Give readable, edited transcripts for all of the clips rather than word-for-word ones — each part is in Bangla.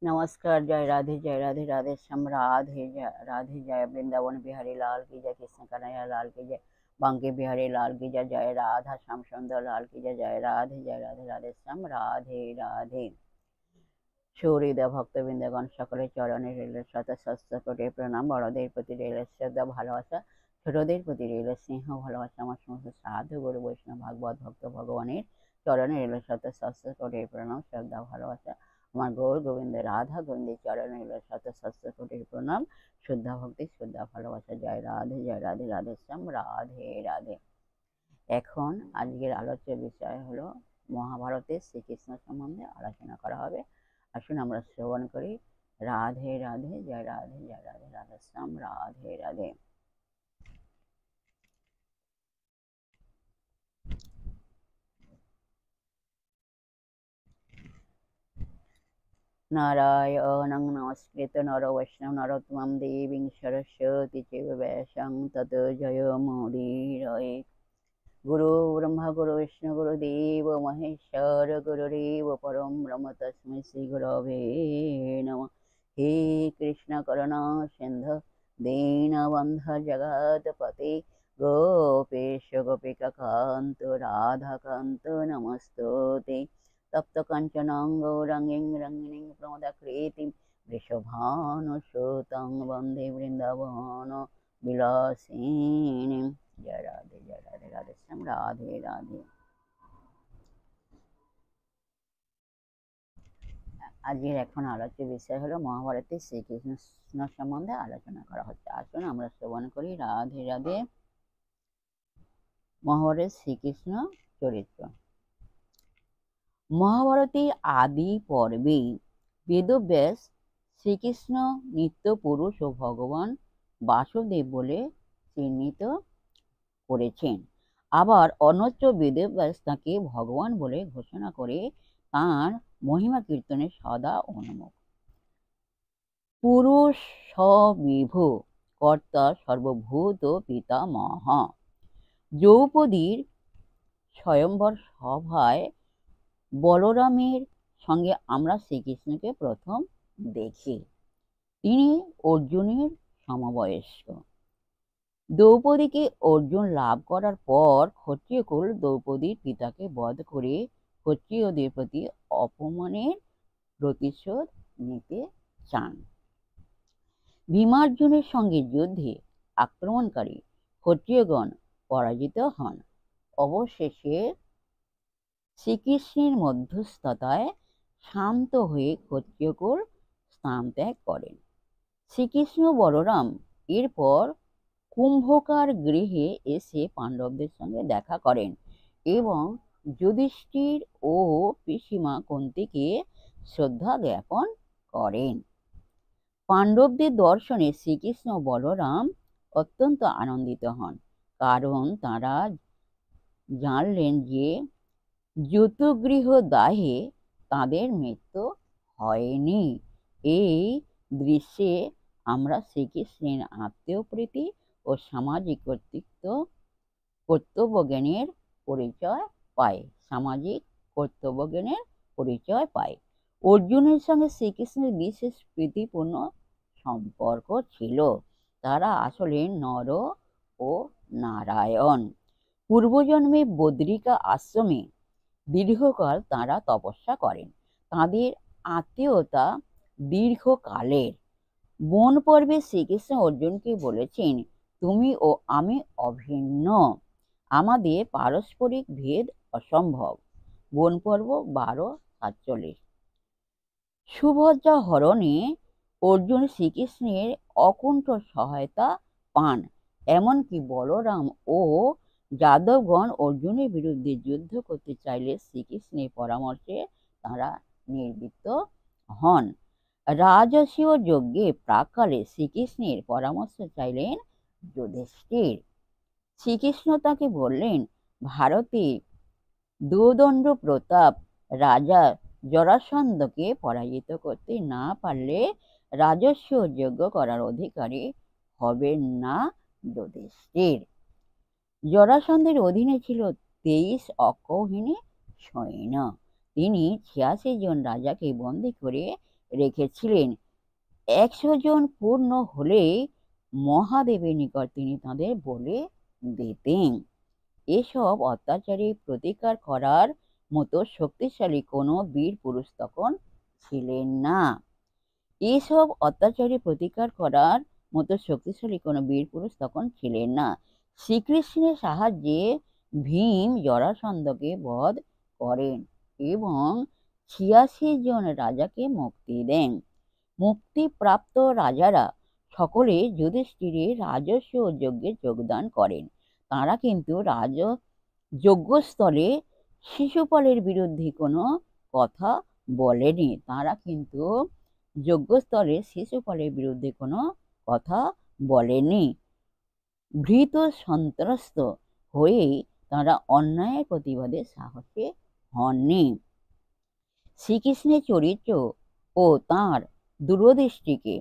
नमस्कार। जय राधे राधे श्याम राधे जय राधे जय। वृंदावन बिहारी लाल की जय। कृष्ण कन्हैया लाल की जय। बांके बिहारी लाल की जय। जय राधा श्याम सुंदर लाल की जय। जय राधे राधे श्याम राधे राधे। সৌহৃদয় ভক্তবৃন্দগণ সকলের চরণে রইল শত সহস্র কোটি প্রণাম। বড়দের প্রতি রইল শ্রদ্ধা ভালোবাসা, ছোটদের প্রতি রইল স্নেহ ভালোবাসা। আমার সমস্ত সাধু গুরু বৈষ্ণব ভাগবত ভক্ত ভগবানের চরণে রইল শত সহস্র কোটি প্রণাম, শ্রদ্ধা ভালোবাসা। আমার গৌর গোবিন্দ রাধা গোবিন্দের চরণে রইল শত সহস্র কোটি প্রণাম, শ্রদ্ধা ভক্তি, শ্রদ্ধা ভালোবাসা। জয় রাধে রাধে শ্যাম রাধে রাধে। এখন আজকের আলোচ্য বিষয় হলো মহাভারতের শ্রীকৃষ্ণ সম্বন্ধে আলোচনা করা হবে। আসুন আমরা শ্রবণ করি। রাধে রাধে জয় রাধে রাধে শ্যাম রাধে রাধে। নারায়ণং নমস্কৃত নর বৈষ্ণব নরোত্তমং দেবীং সরস্বতী চৈব ব্যাসং ততো জয়মুদীরয়ে। গুরু ব্রহ্মা গুরু বিষ্ণু গুরুদেব মহেশ্বর গুরুরেব পরম ব্রহ্ম তস্मै শ্রী গুরবে নমঃ। হে কৃষ্ণ করুণা সিন্ধু দীনবন্ধু জগৎপতে গোপেশ গোপিকা কান্ত রাধাকান্ত নমস্তুতে। তপ্ত কাঞ্চনং গৌরাঙ্গীং রঙ্গিণীং প্রমদাকৃতিং বৃষভানুসুতং বন্দে বৃন্দাবন বিলাসিনীং। জয় রাধে রাধে শ্যাম রাধে রাধে। আজকের এখন আলোচ্য বিষয় হলো মহাভারতের শ্রীকৃষ্ণ সম্বন্ধে আলোচনা করা হচ্ছে। আসুন আমরা শ্রবণ করি। রাধে রাধে। মহাভারতের শ্রীকৃষ্ণ চরিত্র। মহাভারতের আদি পর্বে বেদব্যাস শ্রীকৃষ্ণ নিত্য পুরুষ ও ভগবান বাসুদেব বলে চিহ্নিত করেছেন। আবার অন্যত্র বেদব্যাস তাকে ভগবান বলে ঘোষণা করে তাঁর মহিমা কীর্তনে সদা উন্মুখ। পুরুষ সবিভু কর্তা সর্বভূত পিতামহ। দ্রৌপদীর স্বয়ম্বর সভায় বলরামের সঙ্গে আমরা শ্রীকৃষ্ণকে প্রথম দেখি। তিনি অর্জুনের সমবয়স্ক। দ্রৌপদীকে অর্জুন লাভ করার পর ক্ষত্রিয়কুল দ্রৌপদীর পিতাকে বধ করে ক্ষত্রিয়দের প্রতি অপমানের প্রতিশোধ নিতে চান। ভীমার্জুনের সঙ্গে যুদ্ধে আক্রমণকারী ক্ষত্রিয়গণ পরাজিত হন। অবশেষে শ্রীকৃষ্ণের মধ্যস্থতায় শান্ত হয়ে ক্ষত্রিয়কুল স্থান ত্যাগ করেন। শ্রীকৃষ্ণ বলরাম এরপর কুম্ভকার গৃহে এসে পাণ্ডবদের সঙ্গে দেখা করেন এবং যুধিষ্ঠির ও পিসিমা কুন্তিকে শ্রদ্ধা জ্ঞাপন করেন। পাণ্ডবদের দর্শনে শ্রীকৃষ্ণ বলরাম অত্যন্ত আনন্দিত হন, কারণ তারা জানলেন যে যতুগৃহ দাহে তাদের মৃত্যু হয়নি। এই দৃশ্যে আমরা শ্রীকৃষ্ণের আত্মীয় প্রীতি ও সামাজিক কর্তব্যজ্ঞানের পরিচয় পাই। অর্জুনের সঙ্গে শ্রীকৃষ্ণের বিশেষ প্রীতিপূর্ণ সম্পর্ক ছিল। তারা আসলে নর ও নারায়ণ। পূর্বজন্মে বদ্রিকা আশ্রমে দীর্ঘকাল তাঁরা তপস্যা করেন। তাঁদের আত্মীয়তা দীর্ঘকালের। বন পর্বে শ্রীকৃষ্ণ অর্জুনকে বলেছেন, তুমি ও আমি অভিন্ন, আমাদের পারস্পরিক ভেদ অসম্ভব। বন পর্ব 12:47। সুভদ্রা হরণে অর্জুন শ্রীকৃষ্ণের অকুণ্ঠ সহায়তা পান। এমনকি বলরাম ও যাদবগণ অর্জুনের বিরুদ্ধে যুদ্ধ করতে চাইলে শ্রীকৃষ্ণের পরামর্শে তারা নির্বৃত্ত হন। রাজসীয় যজ্ঞে প্রাক্কালে শ্রীকৃষ্ণের পরামর্শ চাইলেন যুধিষ্ঠির। শ্রীকৃষ্ণ তাকে বললেন, ভারতে দোদণ্ড প্রতাপ রাজা জরাসন্ধকে পরাজিত করতে না পারলে রাজস্বীয় যজ্ঞ করার অধিকারী হবেন না যুধিষ্ঠির। জরাসন্ধের অধীনে ছিল 23 অক্ষৌহিণী সৈন্য। তিনি 86 জন রাজাকে বন্দী করে রেখেছিলেন। 100 জন পূর্ণ হলেই মহাদেবের নিকট তিনি তাদের বলে দিতেন। এসব অত্যাচারের প্রতিকার করার মতো শক্তিশালী কোনো বীর পুরুষ তখন ছিলেন না। এসব অত্যাচারের প্রতিকার করার মতো শক্তিশালী কোনো বীর পুরুষ তখন ছিলেন না। শ্রীকৃষ্ণের সাহায্যে ভীম জরাসন্ধকে বধ করেন এবং 86 জন রাজাকে মুক্তি দেন। মুক্তিপ্রাপ্ত রাজারা সকলে যুধিষ্ঠিরের রাজস্ব যজ্ঞে যোগদান করেন। তারা কিন্তু যজ্ঞস্থলে শিশুপালের বিরুদ্ধে কোনো কথা বলেনি। তারা কিন্তু যজ্ঞস্থলে শিশুপালের বিরুদ্ধে কোনো কথা বলেনি। ভীত সন্ত্রস্ত হয়েই তারা অন্যায়ের প্রতিবাদে সাহসী হননি। শ্রীকৃষ্ণের চরিত্র ও তাঁর দূরদৃষ্টিকে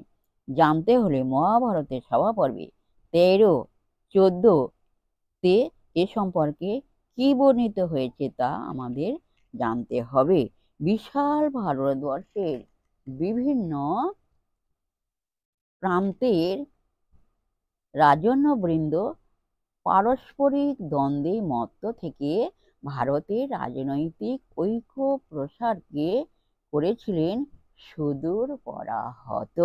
জানতে হলে মহাভারতের সভাপর্বে 13-14 এ সম্পর্কে কি বর্ণিত হয়েছে তা আমাদের জানতে হবে। বিশাল ভারতবর্ষের বিভিন্ন প্রান্তের রাজন্যবৃন্দ পারস্পরিক দ্বন্দ্বে মত্ত থেকে ভারতের রাজনৈতিক ঐক্য প্রসারকে করেছিলেন সুদূর পরাহত।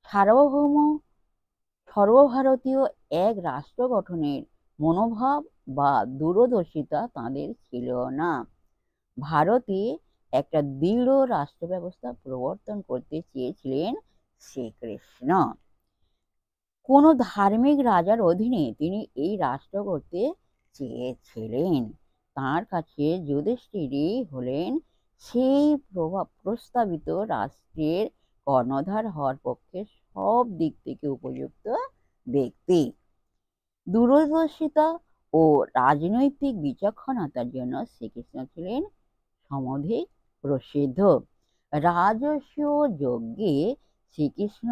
সার্বভৌম সর্বভারতীয় এক রাষ্ট্র গঠনের মনোভাব বা দূরদর্শিতা তাঁদের ছিল না। ভারতে একটা দৃঢ় রাষ্ট্র ব্যবস্থা প্রবর্তন করতে চেয়েছিলেন শ্রীকৃষ্ণ। কোনো ধার্মিক রাজার অধীনে তিনি এই রাষ্ট্র করতে চেয়েছিলেন। তাঁর কাছে যুধিষ্ঠিরই হলেন সেই প্রস্তাবিত রাষ্ট্রের কর্ণধার হওয়ার পক্ষে সব দিক থেকে উপযুক্ত ব্যক্তি। দূরদর্শিতা ও রাজনৈতিক বিচক্ষণতার জন্য শ্রীকৃষ্ণ ছিলেন সমধিক প্রসিদ্ধ। রাজস্ব যজ্ঞে শ্রীকৃষ্ণ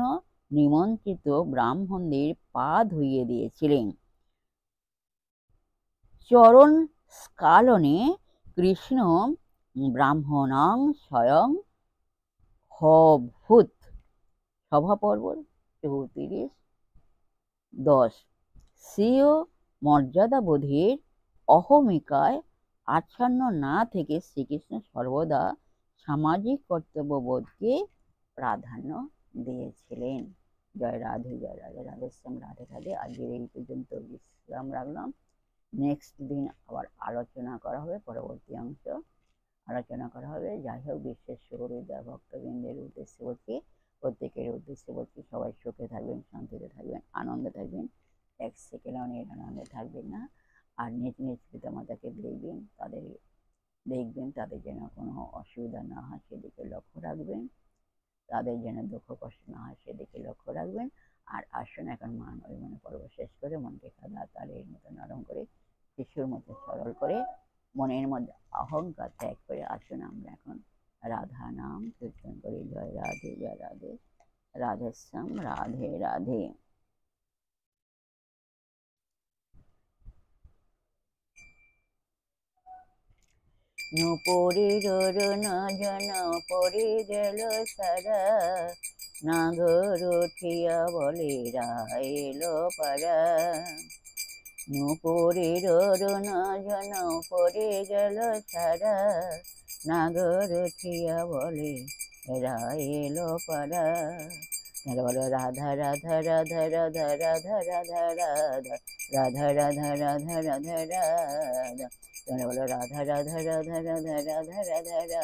নিমন্ত্রিত ব্রাহ্মণদের পা ধুইয়ে দিয়েছিলেন। চরণ স্কালনে কৃষ্ণ ব্রাহ্মণাং স্বয়ং হভূত। সভাপর্ব 34:10। স্বীয় মর্যাদাবোধের অহমিকায় আচ্ছন্ন না থেকে শ্রীকৃষ্ণ সর্বদা সামাজিক কর্তব্যবোধকে প্রাধান্য দিয়েছিলেন। জয় রাধে, জয় রাধে, রাধেশ্যাম, রাধে রাধে। আজকের এই পর্যন্ত বিশ্রাম রাখলাম। নেক্সট দিন আবার আলোচনা করা হবে, পরবর্তী অংশ আলোচনা করা হবে। যাই হোক, বিশ্বের সুহৃদয় ভক্তবৃন্দের উদ্দেশ্যে বলছি, প্রত্যেকের উদ্দেশ্যে বলছি, সবাই সুখে থাকবেন, শান্তিতে থাকবেন, আনন্দে থাকবেন, এক সেকেন্ডও নিরানন্দে থাকবেন না। আর নিজ নিজ পিতামাতাকে দেখবেন তাদের যেন কোনো অসুবিধা না হয় সেদিকে লক্ষ্য রাখবেন, তাদের যেন দুঃখ কষ্ট না হয় সেদিকে লক্ষ্য রাখবেন। আর আসুন এখন মান অভিমানের পর্ব শেষ করে মনকে খাদা তালের মতো নরম করে, শিশুর মতো সরল করে, মনের মধ্যে অহংকার ত্যাগ করে আসুন আমরা এখন রাধা নাম কীর্তন করি। জয় রাধে, জয় রাধে, রাধেশ্যাম, রাধে রাধে। নূপুরের জন পড়ে গেল সারা, নাগর উঠিয়া বলে এলো পাড়া। নূপুরের জন পড়ে গেল সারা, নাগর উঠিয়া বলে এলো পাড়া। বলো রাধা রাধা রাধা রাধা রাধা রাধা রাধা রাধা রাধা রাধা রাধা রাধা। বলো রাধা রাধা রাধা রাধা রাধা রাধা রাধা।